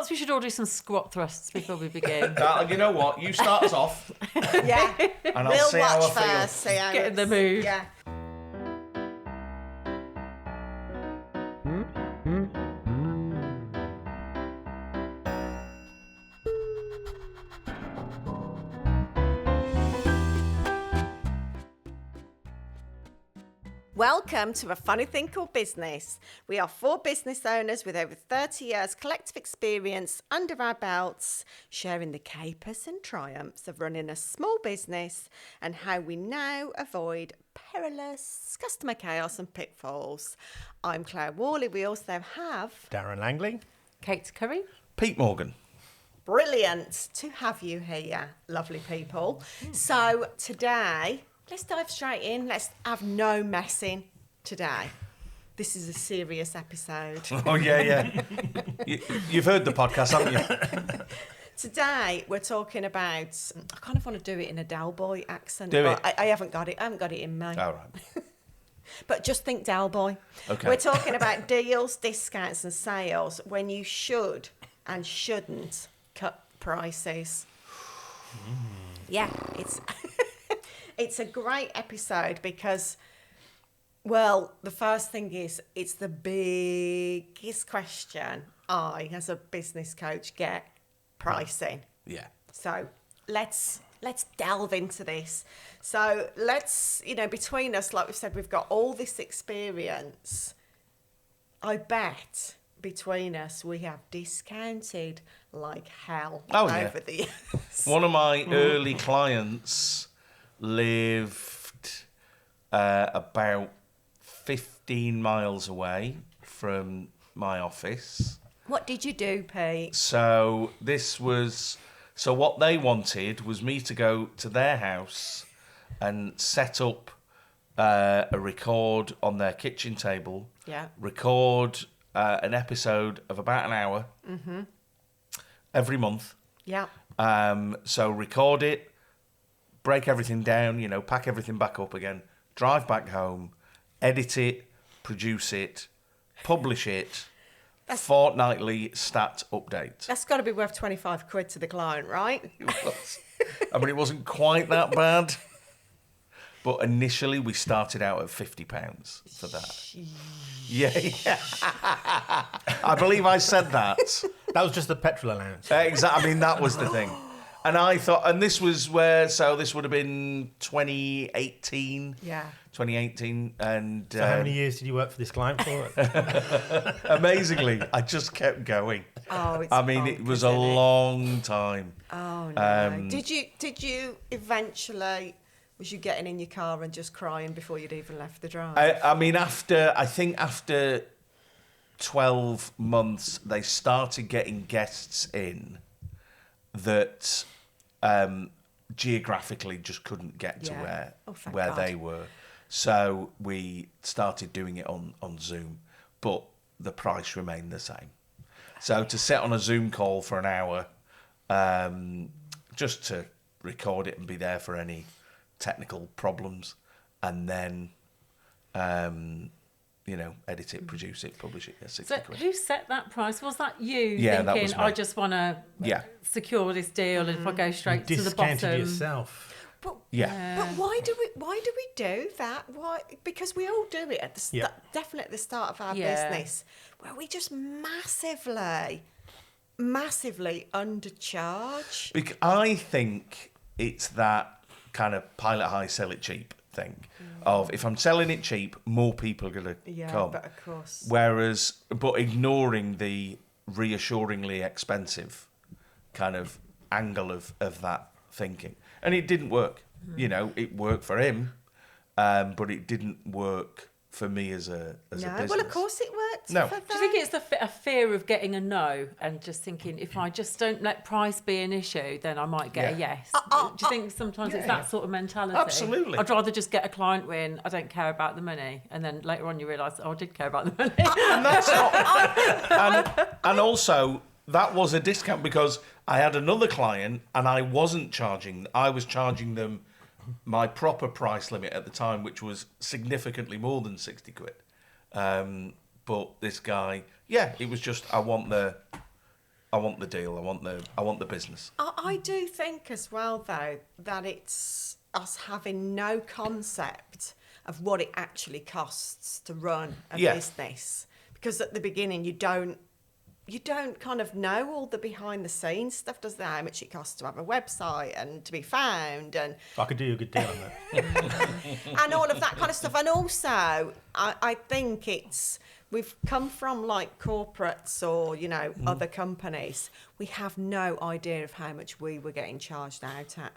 Perhaps we should all do some squat thrusts before we begin. You know what? You start us off. Yeah. And I'll see how I feel. See how Get in the mood. Yeah. Welcome to A Funny Thing Called Business. We are 4 business owners with over 30 years collective experience under our belts, sharing the capers and triumphs of running a small business and how we now avoid perilous customer chaos and pitfalls. I'm Clare Whalley. We also have Darren Langley. Kate Curry. Pete Morgan. Brilliant to have you here, lovely people. So today, let's dive straight in. Let's have no messing today. This is a serious episode. Oh, yeah. You've heard the podcast, haven't you? Today, we're talking about... I kind of want to do it in a Del Boy accent, Do but it. I haven't got it. I haven't got it in me. All right. But just think Del Boy. Okay. We're talking about deals, discounts and sales when you should and shouldn't cut prices. Yeah, it's... It's a great episode because, well, the first thing is it's the biggest question I, as a business coach, get: pricing. Yeah. So let's delve into this. So let's, between us, like we've said, we've got all this experience. I bet between us we have discounted like hell over the years. One of my early clients lived about 15 miles away from my office. What did you do, Pete? So what they wanted was me to go to their house and set up a record on their kitchen table. Yeah. Record an episode of about an hour every month. Yeah. So record it, break everything down, pack everything back up again, drive back home, edit it, produce it, publish it, fortnightly stat update. That's got to be worth 25 quid to the client, right? It was. It wasn't quite that bad. But initially we started out at £50 for that. Yeah. I believe I said that. That was just the petrol allowance. Exactly. That was the thing. And I thought, and this was this would have been 2018. Yeah. 2018. And So how many years did you work for this client for? amazingly, I just kept going. Oh, it's it was a long time. Oh, no. Did you eventually, was you getting in your car and just crying before you'd even left the drive? After 12 months, they started getting guests in that geographically just couldn't get to where God. they were. So we started doing it on Zoom, but the price remained the same. So to sit on a Zoom call for an hour, just to record it and be there for any technical problems, and then edit it, produce it, publish it. 60 So quid. who set that price? Was that you that thinking, was me. I just want to secure this deal and if I go straight to the Discounted bottom... yourself. But, Yeah. But why do we do that? Why? Because we all do it at the Yeah. definitely at the start of our Yeah. business, where we just massively undercharge. I think it's that kind of pilot high, sell it cheap thing. Of if I'm selling it cheap, more people are going to come. But of course. But ignoring the reassuringly expensive kind of angle of that thinking. And it didn't work. It worked for him, but it didn't work for me as a business. Well, of course it worked. No. For Do you think it's a fear of getting a no and just thinking, if I just don't let price be an issue, then I might get a yes? Do you think sometimes it's that sort of mentality? Absolutely. I'd rather just get a client win, I don't care about the money, and then later on you realise, I did care about the money. And that's not... and also, that was a discount because I had another client and I was charging them my proper price limit at the time, which was significantly more than 60 quid. But this guy, it was just, I want the want the deal. I want the business. I do think as well, though, that it's us having no concept of what it actually costs to run a business. Because at the beginning, you don't kind of know all the behind the scenes stuff, does there? How much it costs to have a website and to be found, and I could do you a good deal on that. and all of that kind of stuff. And also, I think we've come from like corporates or, other companies. We have no idea of how much we were getting charged out at.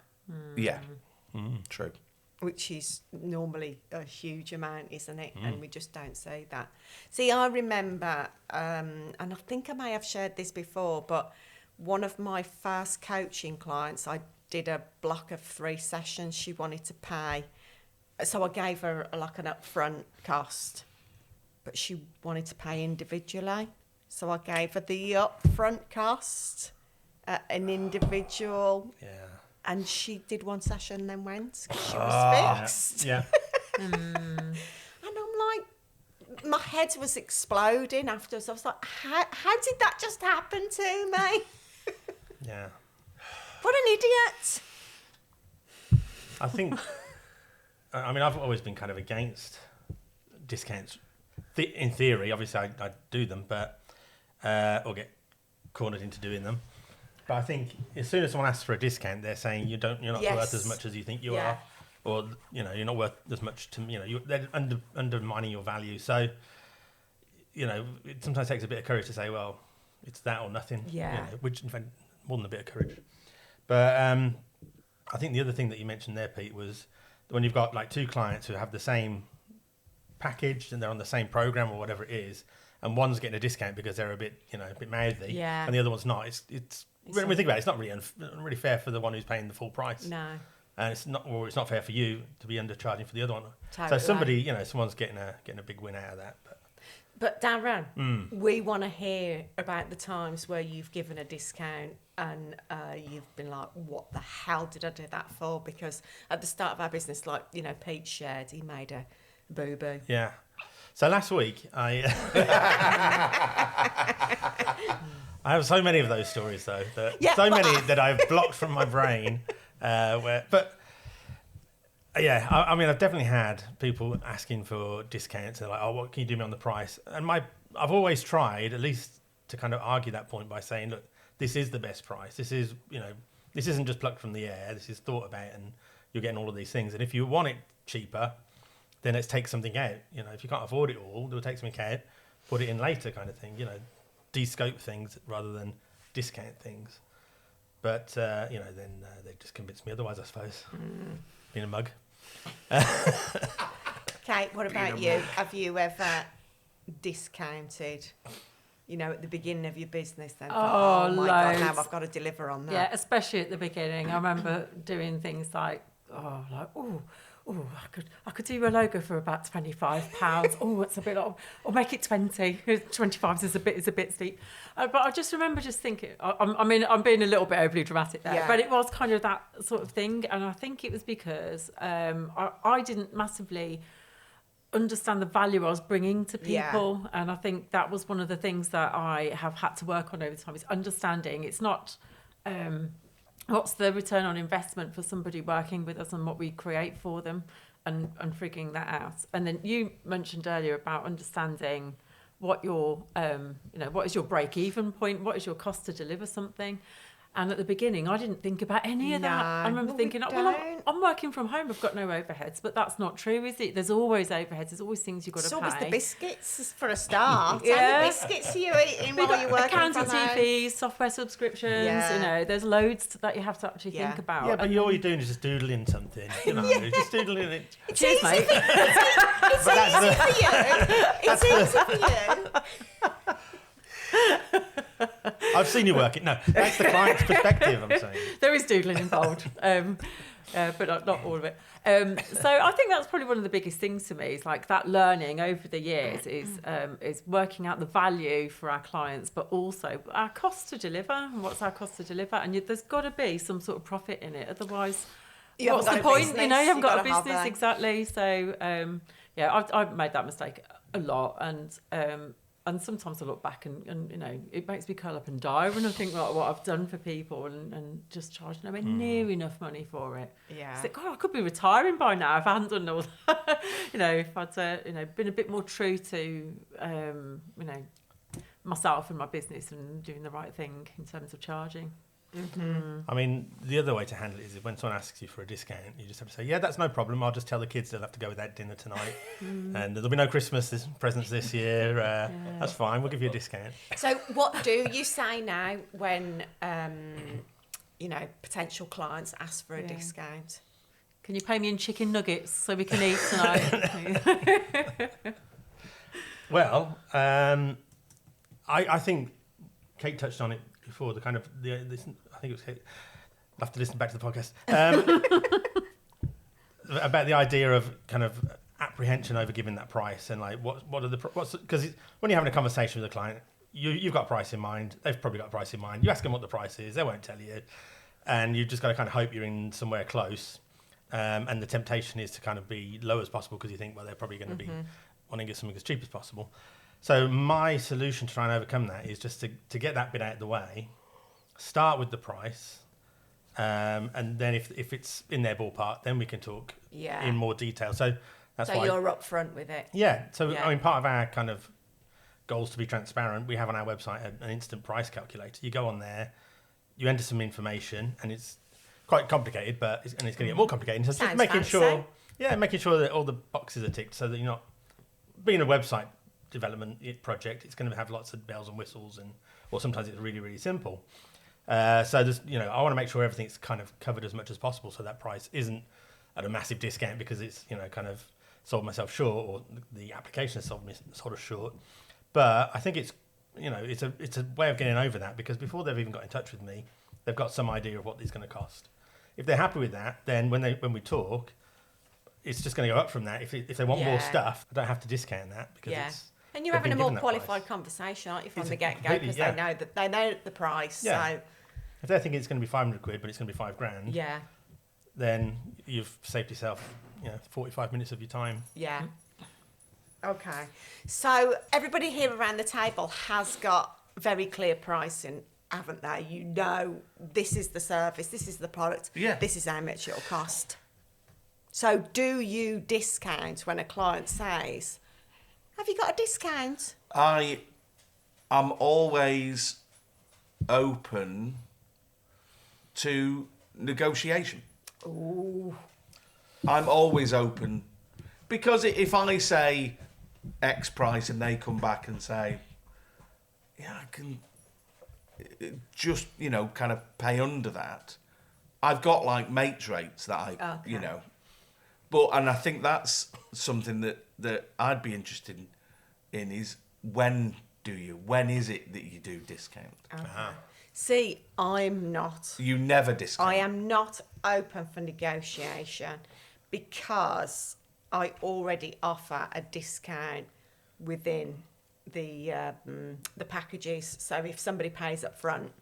Yeah, true. Which is normally a huge amount, isn't it? And we just don't say that. See, I remember, and I think I may have shared this before, but one of my first coaching clients, I did a block of 3 sessions she wanted to pay. So I gave her like an upfront cost, but she wanted to pay individually. So I gave her the upfront cost, an individual. Yeah. And she did 1 session and then went 'cause she was fixed. Yeah. And I'm like, my head was exploding afterwards. I was like, how did that just happen to me? Yeah. What an idiot. I think, I mean, I've always been kind of against discounts. In theory, obviously, I do them, but, or get cornered into doing them. But I think as soon as someone asks for a discount, they're saying you're not worth as much as you think you are, or you're not worth as much to they're undermining your value. So it sometimes takes a bit of courage to say, well, it's that or nothing. Yeah. Which in fact more than a bit of courage. But I think the other thing that you mentioned there, Pete, was when you've got like 2 clients who have the same package and they're on the same program or whatever it is, and one's getting a discount because they're a bit mouthy, and the other one's not. It's when we think about it, it's not really fair for the one who's paying the full price. No. And it's not fair for you to be undercharging for the other one. Totally. So someone's getting a big win out of that. But Darren, we want to hear about the times where you've given a discount and you've been like, what the hell did I do that for? Because at the start of our business, like, Pete shared, he made a boo-boo. Yeah. So last week, I have so many of those stories, though. Many that I've blocked from my brain. I mean, I've definitely had people asking for discounts. They're like, "Oh, what can you do me on the price?" And I've always tried, at least, to kind of argue that point by saying, "Look, this is the best price. This is, this isn't just plucked from the air. This is thought about, and you're getting all of these things. And if you want it cheaper, then let's take something out. If you can't afford it all, we'll take something out, put it in later, kind of thing. De-scope things rather than discount things." But then they just convinced me otherwise, I suppose. Being a mug. Kate, what about you? Have you ever discounted, at the beginning of your business then? Oh my God, now I've got to deliver on that. Yeah, especially at the beginning. I remember doing things like, I could do a logo for about £25. Oh, it's a bit off. Or make it 20. 25 is a bit steep. But I just remember just thinking, I'm being a little bit overly dramatic there, but it was kind of that sort of thing. And I think it was because I didn't massively understand the value I was bringing to people. Yeah. And I think that was one of the things that I have had to work on over time, is understanding it's not... what's the return on investment for somebody working with us and what we create for them, and figuring that out. And then you mentioned earlier about understanding what your, what is your break-even point, what is your cost to deliver something. And at the beginning, I didn't think about any of that. I remember thinking, I'm working from home, I've got no overheads. But that's not true, is it? There's always overheads. There's always things you've got to pay. It's always the biscuits for a start. Yeah. And the biscuits are you eating while you're working from home. Accountancy fees, software subscriptions, there's loads that you have to actually think about. Yeah, but all you're doing is just doodling something. Just doodling it. Cheers, mate. It's easy for you. It's easy for you. I've seen you work it. No, that's the client's perspective, I'm saying. There is doodling involved, but not all of it. So I think that's probably one of the biggest things to me, is like that learning over the years is working out the value for our clients, but also our cost to deliver, and what's our cost to deliver. And there's got to be some sort of profit in it. Otherwise, what's the point? You haven't got a business. Exactly. So, I've made that mistake a lot. And And sometimes I look back and you know, it makes me curl up and die when I think like what I've done for people and just charging nowhere near enough money for it. Yeah. It's like, God, I could be retiring by now if I hadn't done all that. You know, if I'd you know, been a bit more true to you know, myself and my business and doing the right thing in terms of charging. I mean, the other way to handle it is if when someone asks you for a discount, you just have to say, yeah, that's no problem. I'll just tell the kids they'll have to go without dinner tonight. And there'll be no Christmas presents this year. That's fine. We'll give you a discount. So what do you say now when, you know, potential clients ask for a discount? Can you pay me in chicken nuggets so we can eat tonight? Well, I think Kate touched on it before, the kind of, this, I think it was Kate, I'll have to listen back to the podcast, about the idea of kind of apprehension over giving that price and like what are the, because when you're having a conversation with a client, you've got a price in mind, they've probably got a price in mind, you ask them what the price is, they won't tell you, and you've just got to kind of hope you're in somewhere close, and the temptation is to kind of be low as possible because you think, well, they're probably going to be wanting to get something as cheap as possible. So my solution to try and overcome that is just to get that bit out of the way, start with the price, and then if it's in their ballpark, then we can talk in more detail. So that's why you're upfront with it. Yeah. So I mean, part of our kind of goals to be transparent, we have on our website an instant price calculator. You go on there, you enter some information, and it's quite complicated, but it's going to get more complicated. So just making sure that all the boxes are ticked, so that you're not being a website development project, it's going to have lots of bells and whistles, or sometimes it's really, really simple. So there's, you know, I want to make sure everything's kind of covered as much as possible, so that price isn't at a massive discount because it's, you know, kind of sold myself short, or the application has sold me sort of short. But I think it's, you know, it's a way of getting over that, because before they've even got in touch with me, they've got some idea of what it's going to cost. If they're happy with that, then when we talk, it's just going to go up from that. If they want more stuff, I don't have to discount that because it's. And you're having a more qualified conversation, aren't you, from the get-go, because they know the price. Yeah. So if they're thinking it's going to be 500 quid, but it's going to be £5,000, then you've saved yourself, you know, 45 minutes of your time. Yeah. Okay. So everybody here around the table has got very clear pricing, haven't they? You know, this is the service, this is the product, this is how much it'll cost. So do you discount when a client says, have you got a discount? I'm always open to negotiation. Ooh. I'm always open, because if I say X price and they come back and say, yeah, I can just, you know, kind of pay under that, I've got like mates rates that I, you know, and I think that's something that I'd be interested in is when is it that you do discount? Okay. See, I'm not. You never discount. I am not open for negotiation because I already offer a discount within the packages. So if somebody pays up front,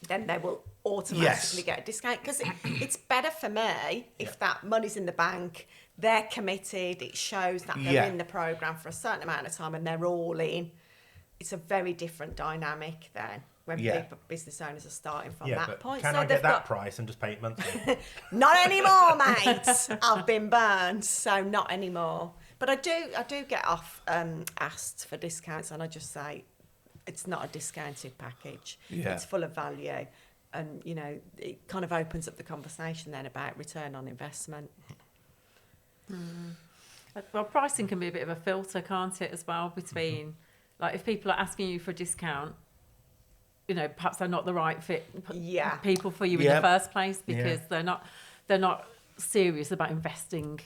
then they will automatically get a discount, because it's better for me if that money's in the bank, they're committed, it shows that they're in the programme for a certain amount of time and they're all in. It's a very different dynamic then when people, business owners are starting from that point. Can I get that price and just pay it monthly? Not anymore, mate. I've been burned, so not anymore. But I do get off asked for discounts, and I just say it's not a discounted package. It's full of value. And, you know, it kind of opens up the conversation then about return on investment. Well, pricing can be a bit of a filter, can't it, as well, between, like, if people are asking you for a discount, you know, perhaps they're not the right fit people for you in the first place, because they're not serious about investing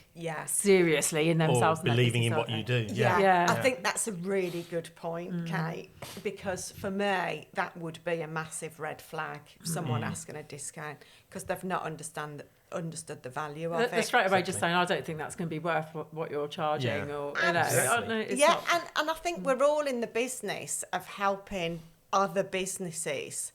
seriously in themselves, or believing in what you do. I think that's a really good point, Kate, because for me that would be a massive red flag, someone asking a discount because they've not understood the value of it. They're straight away just saying, I don't think that's going to be worth what you're charging, or you know, and I think we're all in the business of helping other businesses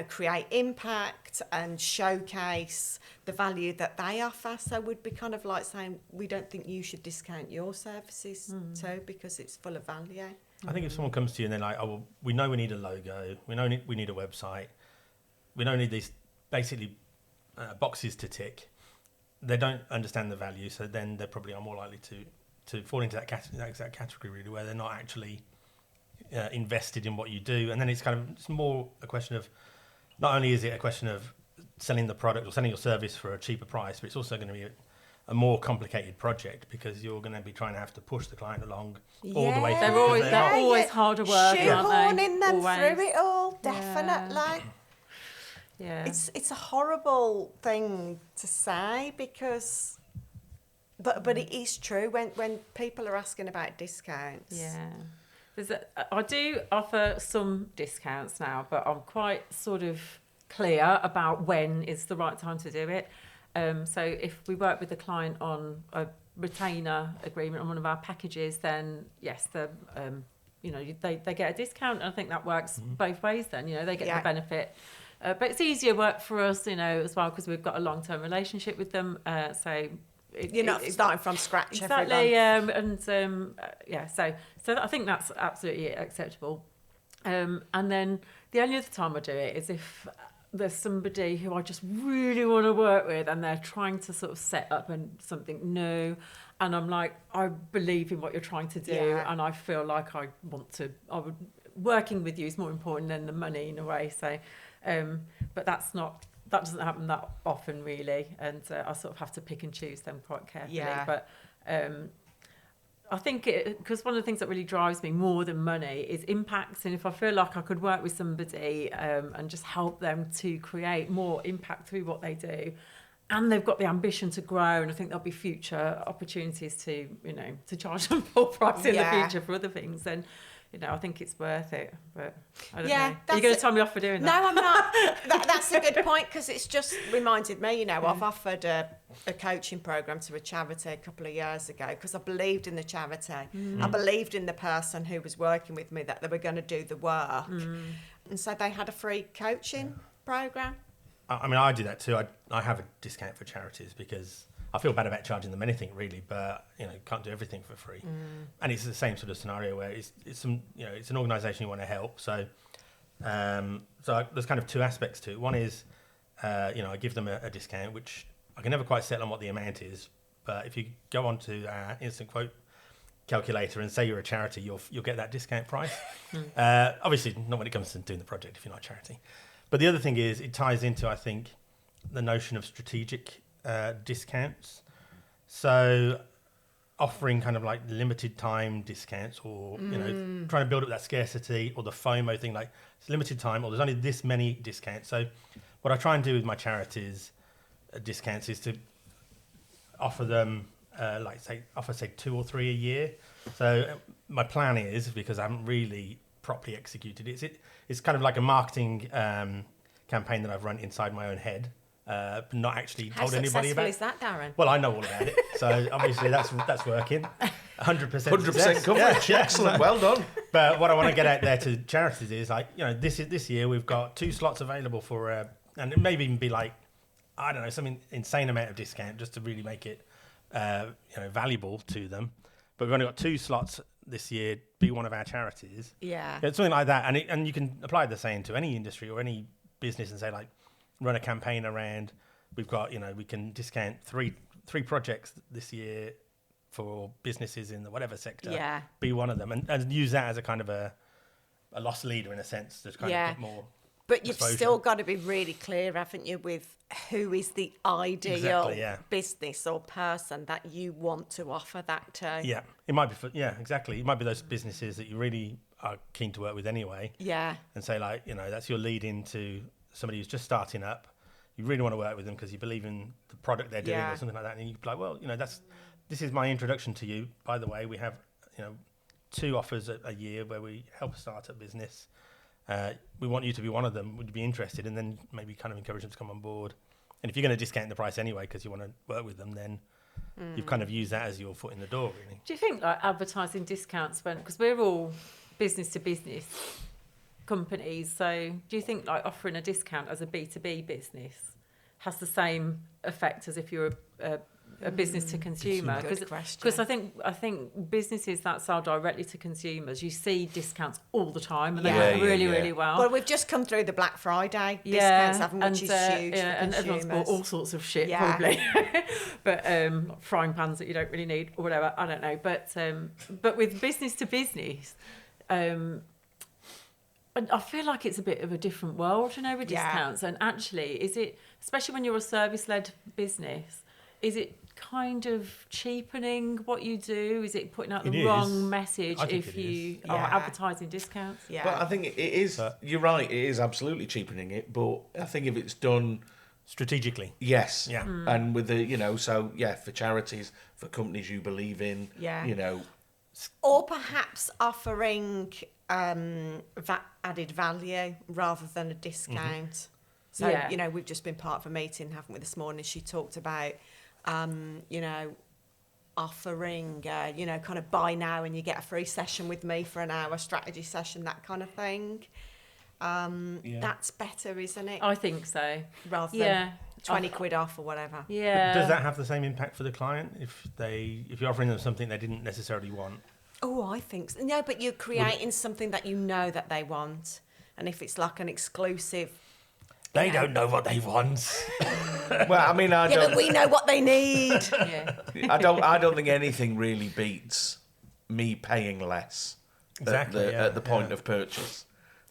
create impact and showcase the value that they offer. So we'd be kind of like saying, we don't think you should discount your services too, because it's full of value. I think if someone comes to you and they're like, oh, well, we know we need a logo, we know we need a website, we don't need these basically boxes to tick, they don't understand the value, so then they probably are more likely to fall into that exact category, really, where they're not actually invested in what you do. And then it's more a question of, not only is it a question of selling the product or selling your service for a cheaper price, but it's also going to be a more complicated project, because you're going to be trying to have to push the client along all the way through. They're always harder work, aren't they? Shoehorning them Always. through it all, definitely. Yeah. It's a horrible thing to say, because but it is true when people are asking about discounts. Yeah. I do offer some discounts now, but I'm quite sort of clear about when is the right time to do it. So if we work with the client on a retainer agreement on one of our packages, then yes, they get a discount. And I think that works both ways then, they get the benefit. But it's easier work for us, as well, because we've got a long-term relationship with them. So you're not starting from scratch. Exactly. So I think that's absolutely acceptable. And then the only other time I do it is if there's somebody who I just really want to work with and they're trying to sort of set up something new, and I'm like, I believe in what you're trying to do, and I feel like working with you is more important than the money in a way. So, but that doesn't happen that often, really, and I sort of have to pick and choose them quite carefully. Yeah. But I think because one of the things that really drives me more than money is impact, and if I feel like I could work with somebody and just help them to create more impact through what they do, and they've got the ambition to grow, and I think there'll be future opportunities to charge them full price in the future for other things, then I think it's worth it. But I don't know. Are you going to tell me off for doing that? No, I'm not. That's a good point, because it's just reminded me, I've offered a coaching program to a charity a couple of years ago, because I believed in the charity. I believed in the person who was working with me, that they were going to do the work. And so they had a free coaching program. I mean, I do that too. I have a discount for charities, because I feel bad about charging them anything, really, but can't do everything for free. And it's the same sort of scenario where it's an organisation you want to help. So there's kind of two aspects to it. One is I give them a discount, which I can never quite settle on what the amount is. But if you go onto our instant quote calculator and say you're a charity, you'll get that discount price. Obviously, not when it comes to doing the project if you're not a charity. But the other thing is, it ties into, I think, the notion of strategic discounts. So offering kind of like limited time discounts, or trying to build up that scarcity, or the FOMO thing, like it's limited time, or there's only this many discounts. So what I try and do with my charities discounts is to offer them say 2 or 3 a year. So my plan is, because I haven't really properly executed it, it's kind of like a marketing campaign that I've run inside my own head, but not actually told anybody about. How successful is that, Darren? Well, I know all about it, so obviously that's working. 100% 100% coverage. Yeah. Excellent, well done. But what I want to get out there to charities is this year we've got 2 slots available for, and it may even be like, I don't know, some insane amount of discount just to really make it valuable to them. But we've only got 2 slots this year. Be one of our charities. Yeah. It's something like that, and you can apply the same to any industry or any business and say, like, run a campaign around. We've got we can discount three projects this year for businesses in the whatever sector. Yeah. Be one of them, and use that as a kind of a loss leader in a sense to kind of get more. But you've exposure. still got to be really clear, haven't you, with who is the ideal business or person that you want to offer that to. Yeah, it might be exactly. It might be those businesses that you really are keen to work with anyway. Yeah. And say, like, that's your lead into somebody who's just starting up. You really want to work with them because you believe in the product they're doing or something like that. And you'd be like, well, this is my introduction to you. By the way, we have, 2 offers a year where we help a startup business. We want you to be one of them. Would you be interested? And then maybe kind of encourage them to come on board. And if you're going to discount the price anyway because you want to work with them, then you've kind of used that as your foot in the door, really. Do you think like advertising discounts because we're all business to business, companies. So do you think like offering a discount as a B2B business has the same effect as if you're a business to consumer? Good question. Because I think businesses that sell directly to consumers, you see discounts all the time, and they Yeah. work really well. Well, we've just come through the Black Friday discounts, haven't we? Which is huge for and everyone's bought consumers. all sorts of shit, Yeah. probably. But frying pans that you don't really need or whatever, I don't know. But with business to business, and I feel like it's a bit of a different world, with Yeah. discounts. And actually, is it, especially when you're a service-led business, is it kind of cheapening what you do? Is it putting out the It wrong is. message I think if it you is. are Yeah. advertising discounts? Yeah. But I think it is. You're right. It is absolutely cheapening it. But I think if it's done, Strategically. yes, Yeah. and with the so for charities, for companies you believe in, Yeah. Or perhaps offering added value rather than a discount. So, Yeah. we've just been part of a meeting, haven't we, this morning? She talked about, offering, kind of buy now and you get a free session with me for an hour, strategy session, that kind of thing. That's better, isn't it? I think so. Rather than 20 quid off or whatever. Yeah. Does that have the same impact for the client if you're offering them something they didn't necessarily want? Oh, I think so. No, but you're creating something that you know that they want. And if it's like an exclusive... They don't know what they want. Well, I mean, I Yeah, but don't. we know what they need. Yeah. I don't think anything really beats me paying less Exactly, at the point of purchase.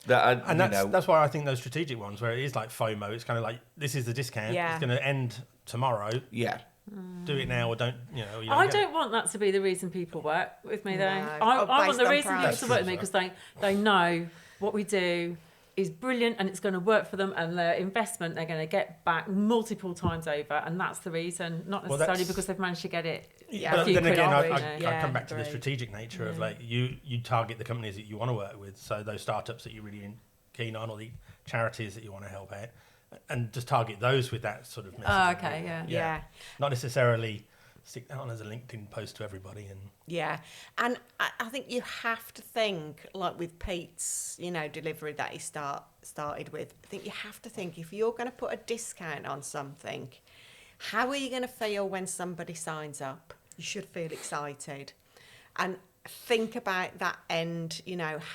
That's why I think those strategic ones where it is like FOMO, it's kind of like, this is the discount, Yeah. it's going to end tomorrow, yeah. do it now or don't, you I get it. don't want that to be the reason people work with me, though. No. I Oh, want based the on reason price. people to work with me because they know what we do is brilliant and it's going to work for them, and their investment they're going to get back multiple times over, and that's the reason, not Well, necessarily that's- because they've managed to get it. Yeah. a But few then quid again, off, I Yeah, come back to the agreed. strategic nature of like you target the companies that you want to work with, so those startups that you're really keen on, or the charities that you want to help out, and just target those with that sort of message. Oh, okay, yeah. Yeah. Not necessarily stick that on as a LinkedIn post to everybody. And Yeah. And I think you have to think, like with Pete's, delivery that he started with, I think you have to think, if you're going to put a discount on something, how are you going to feel when somebody signs up? You should feel excited. And think about that end,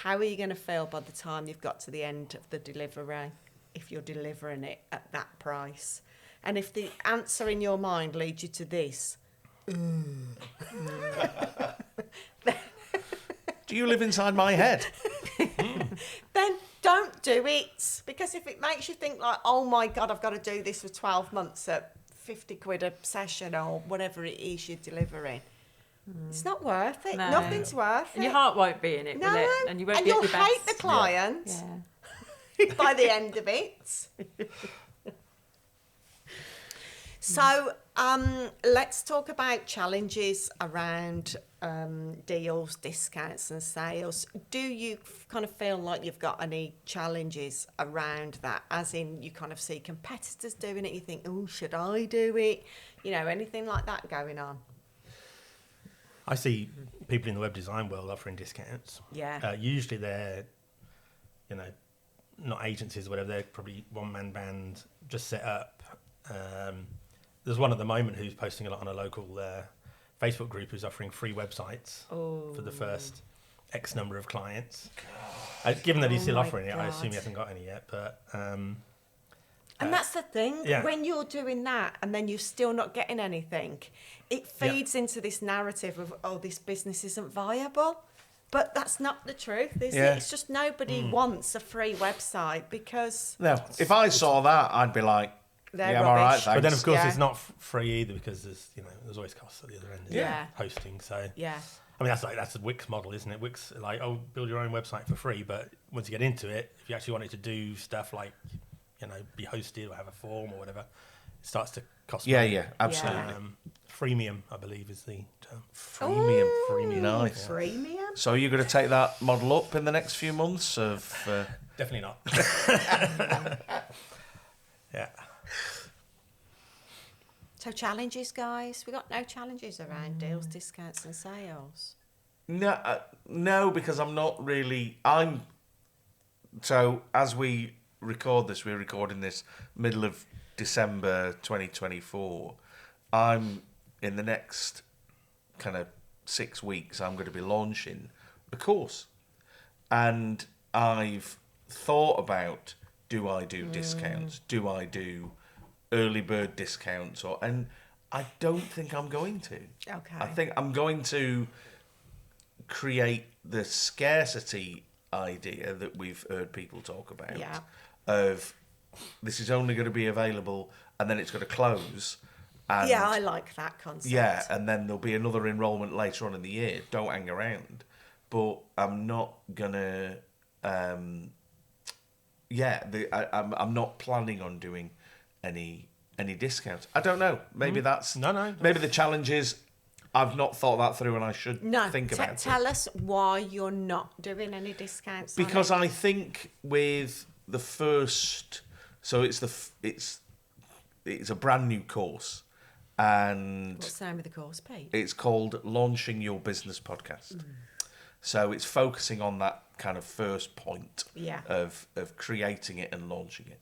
how are you going to feel by the time you've got to the end of the delivery, if you're delivering it at that price? And if the answer in your mind leads you to this, Do you live inside my head? then don't do it. Because if it makes you think like, oh my God, I've got to do this for 12 months at 50 quid a session or whatever it is you're delivering, it's not worth it. No. Nothing's worth And it. your heart won't be in it, No, will it? And you won't and be at you'll your best. hate the client Yeah. by the end of it. So let's talk about challenges around deals, discounts and sales. Do you kind of feel like you've got any challenges around that? As in you kind of see competitors doing it, you think, oh, should I do it? Anything like that going on? I see people in the web design world offering discounts. Yeah. Usually they're, not agencies or whatever. They're probably one-man band just set up. There's one at the moment who's posting a lot on a local Facebook group who's offering free websites for the first X number of clients. Given that he's still my offering it, I God. assume he hasn't got any yet. But And that's the thing, yeah. when you're doing that and then you're still not getting anything, it feeds into this narrative of, oh, this business isn't viable. But that's not the truth, is Yeah. it? It's just nobody wants a free website because No. If I saw that, I'd be like, they're yeah, I'm all right, rubbish. thanks. but then of course Yeah. it's not free either because there's always costs at the other end. Isn't Yeah. there? Hosting. So Yeah. I mean that's the Wix model, isn't it? Wix build your own website for free, but once you get into it, if you actually want it to do stuff like be hosted or have a form or whatever, it starts to cost Yeah, money. yeah, absolutely. Freemium, I believe, is the term. Freemium. Nice. Freemium? So you're going to take that model up in the next few months of... Definitely not. Yeah. So challenges, guys? We got no challenges around deals, discounts and sales. No, because I'm not really... So as we record this, we're recording this middle of December 2024. I'm in the next kind of 6 weeks, I'm going to be launching a course. And I've thought about, do I do discounts? Do I do early bird discounts? And I don't think I'm going to. Okay. I think I'm going to create the scarcity idea that we've heard people talk about. Yeah. Of this is only going to be available and then it's going to close. And Yeah, I like that concept. yeah, and then there'll be another enrolment later on in the year. Don't hang around. But I'm not gonna. I'm not planning on doing any discounts. I don't know. Maybe that's No. Maybe the challenge is I've not thought that through, and I should think about it. Tell us why you're not doing any discounts. Because on it. I think with the first, so it's a brand new course. And What's the name of the course, Pete? it's called Launching Your Business Podcast. So it's focusing on that kind of first point of creating it and launching it.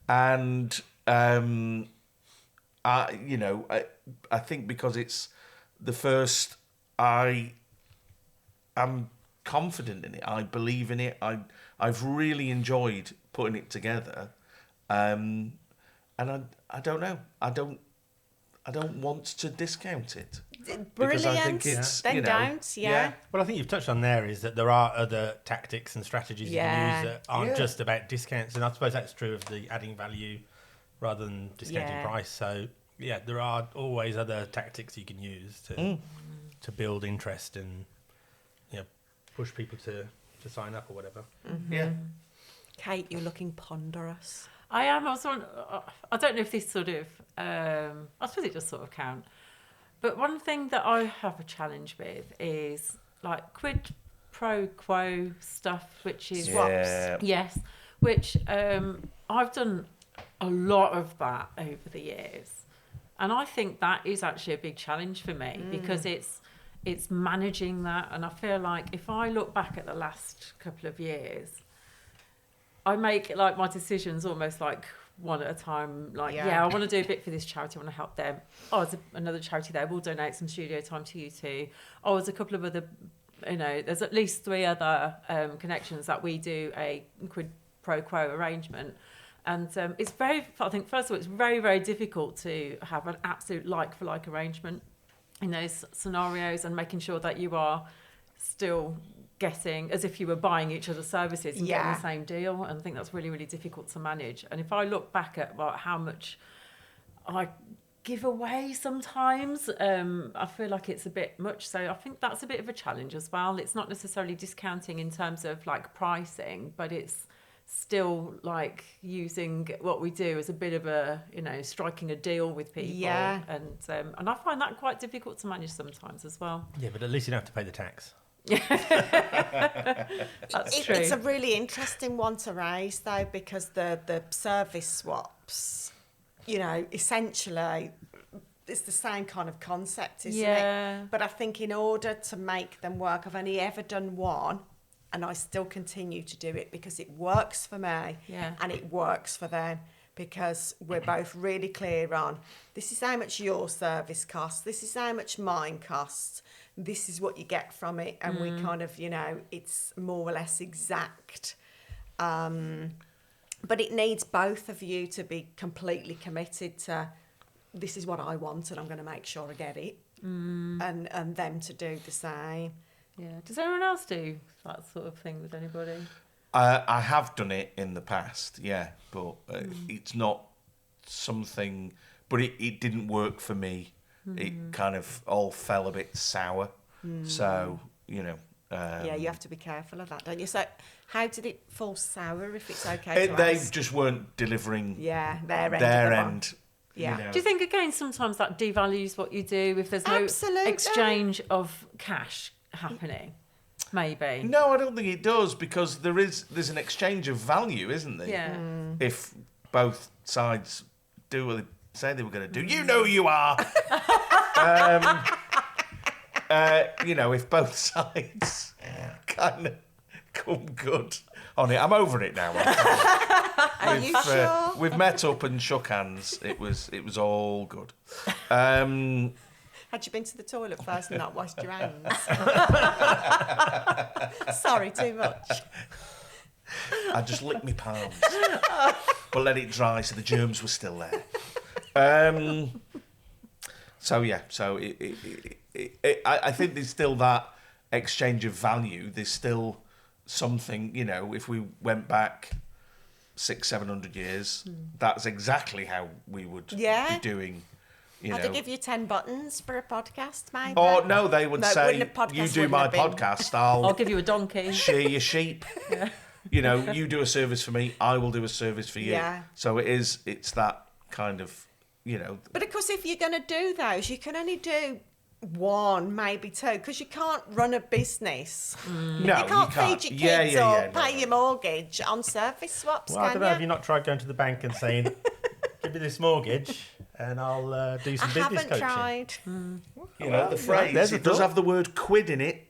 And I think because it's the first, I'm confident in it. I believe in it. I've really enjoyed putting it together. And I don't know. I don't want to discount it. Brilliant. Because I think it's, Then don't. Yeah. Well, I think you've touched on there is that there are other tactics and strategies you can use that aren't just about discounts. And I suppose that's true of the adding value rather than discounting price. So, yeah, there are always other tactics you can use to build interest and push people to sign up or whatever. Mm-hmm. Yeah. Kate, you're looking ponderous. I am. I don't know if this sort of. I suppose it does sort of count. But one thing that I have a challenge with is like quid pro quo stuff, which is Yeah. yes, which I've done a lot of that over the years, and I think that is actually a big challenge for me because it's managing that, and I feel like if I look back at the last couple of years, I make like my decisions almost like one at a time. Like, I want to do a bit for this charity. I want to help them. Oh, there's another charity there. We'll donate some studio time to you too. Oh, there's a couple of other, there's at least 3 other connections that we do a quid pro quo arrangement. And it's I think, first of all, it's very, very difficult to have an absolute like-for-like arrangement in those scenarios and making sure that you are still getting as if you were buying each other's services and getting the same deal. And I think that's really, really difficult to manage. And if I look back at how much I give away sometimes, I feel like it's a bit much. So I think that's a bit of a challenge as well. It's not necessarily discounting in terms of like pricing, but it's still like using what we do as a bit of a, striking a deal with people. Yeah. And I find that quite difficult to manage sometimes as well. Yeah, but at least you don't have to pay the tax. That's true. It's a really interesting one to raise though, because the service swaps, essentially it's the same kind of concept, isn't it? But I think in order to make them work, I've only ever done one, and I still continue to do it because it works for me and it works for them, because we're both really clear on this is how much your service costs, this is how much mine costs, this is what you get from it, and we kind of, it's more or less exact. But it needs both of you to be completely committed to this is what I want and I'm going to make sure I get it, and them to do the same. Yeah. Does anyone else do that sort of thing with anybody? I have done it in the past, but it's not something. But it didn't work for me. It kind of all fell a bit sour. So you have to be careful of that, don't you? So how did it fall sour, if it's okay to they ask? just weren't delivering their end. Yeah. Do you think again sometimes that devalues what you do if there's no exchange of cash happening? Maybe. No, I don't think it does, because there's an exchange of value, isn't there? Yeah. If both sides do what they say they were going to do, you know you are. If both sides kind come good on it. I'm over it now. Are you sure? We've met up and shook hands. It was all good. Had you been to the toilet first and not washed your hands? Sorry, too much. I just licked my palms, but let it dry so the germs were still there. So I think there's still that exchange of value. There's still something, you know, if we went back 600-700 years, that's exactly how we would be doing. I'd have give you 10 buttons for a podcast, maybe. Oh no, they would say, podcast you do my podcast, I'll give you a donkey. Share your sheep. Yeah. You know, you do a service for me, I will do a service for you. Yeah. So it's that kind of, you know. But of course, if you're going to do those, you can only do one, maybe two, because you can't run a business. No, you can't feed your kids or pay your mortgage on surface swaps, Well, I can don't know. you? Have you not tried going to the bank and saying, give me this mortgage and I'll do some business coaching? I haven't tried. You know, the phrase, there's a it does thought. have the word quid in it.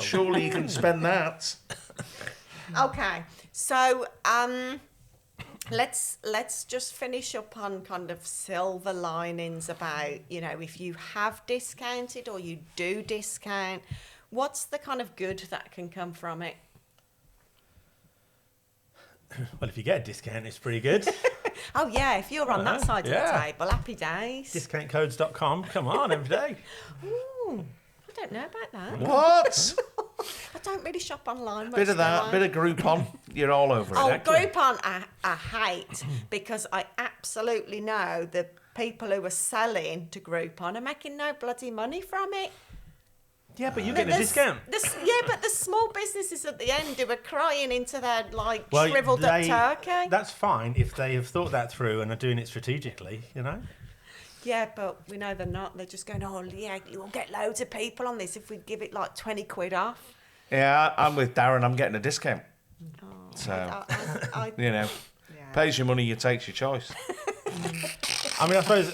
Surely you can spend that. Okay, so let's just finish up on kind of silver linings about, you know, if you have discounted or you do discount, what's the kind of good that can come from it? Well, if you get a discount, it's pretty good. Oh yeah, if you're on that side of the yeah. table, happy days. Discountcodes.com. Come on, every day. Ooh, I don't know about that. What? I don't really shop online. Bit of that, bit of Groupon. You're all over it. Oh, Excellent. Groupon, I hate because I absolutely know the people who are selling to Groupon are making no bloody money from it. Yeah, but you get a discount. But the small businesses at the end who are crying into their shriveled up turkey. That's fine if they have thought that through and are doing it strategically, you know? Yeah, but we know they're not. They're just going, oh, yeah, you'll get loads of people on this if we give it like 20 quid off. Yeah, I'm with Darren. I'm getting a discount. Oh, So, I you know, pays your money, you takes your choice. I mean, I suppose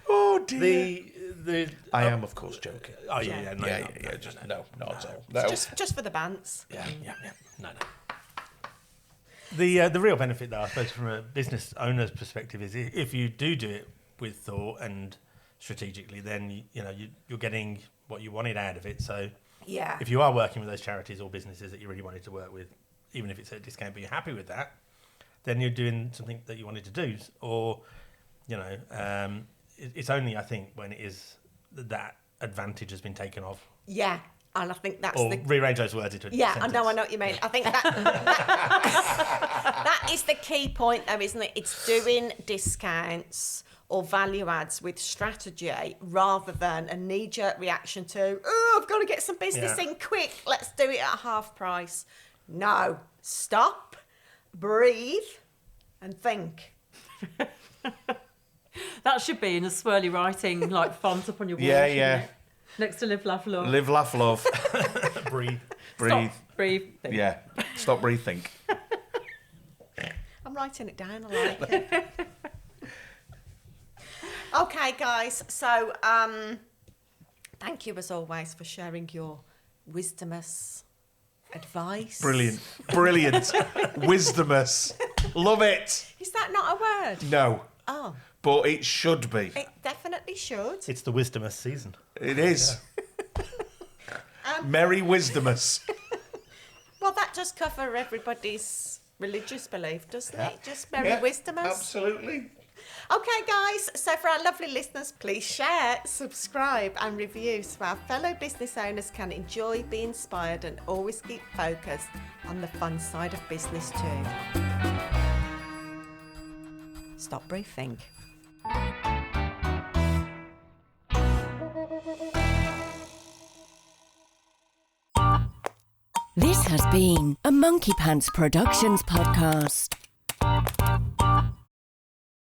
Oh, dear. I Oh, am, of course, joking. Oh, yeah. No, Just no, not at all. No. just for the bants. Yeah. No. The real benefit, though, I suppose, from a business owner's perspective, is if you do it with thought and strategically, then you're getting what you wanted out of it. So, Yeah. if you are working with those charities or businesses that you really wanted to work with, even if it's at a discount, but you're happy with that, then you're doing something that you wanted to do. Or, it's only, I think, when it is that advantage has been taken off. Yeah, and I think that's Or rearrange those words into a Yeah, sentence. I know what you mean. I think that that is the key point, though, isn't it? It's doing discounts or value adds with strategy rather than a knee-jerk reaction to, oh, I've got to get some business in quick. Let's do it at half price. No, stop, breathe, and think. That should be in a swirly writing, like font up on your wall. Yeah, shouldn't yeah. it? Next to live, laugh, love. Live, laugh, love. Breathe. Breathe. Stop, breathe. Think. Yeah. Stop, breathe, think. I'm writing it down. I like it. Okay, guys. So, thank you as always for sharing your wisdomous advice. Brilliant. Wisdomous. Love it. Is that not a word? No. Oh, But it should be. it definitely should. It's the wisdomous season. It is. Merry Wisdomous. Well, that does cover everybody's religious belief, doesn't Yeah. it? Just Merry Yeah, Wisdomous. Absolutely. Okay, guys. So for our lovely listeners, please share, subscribe, and review so our fellow business owners can enjoy, be inspired, and always keep focused on the fun side of business too. Stop, breathe, think. This has been a Monkey Pants Productions podcast.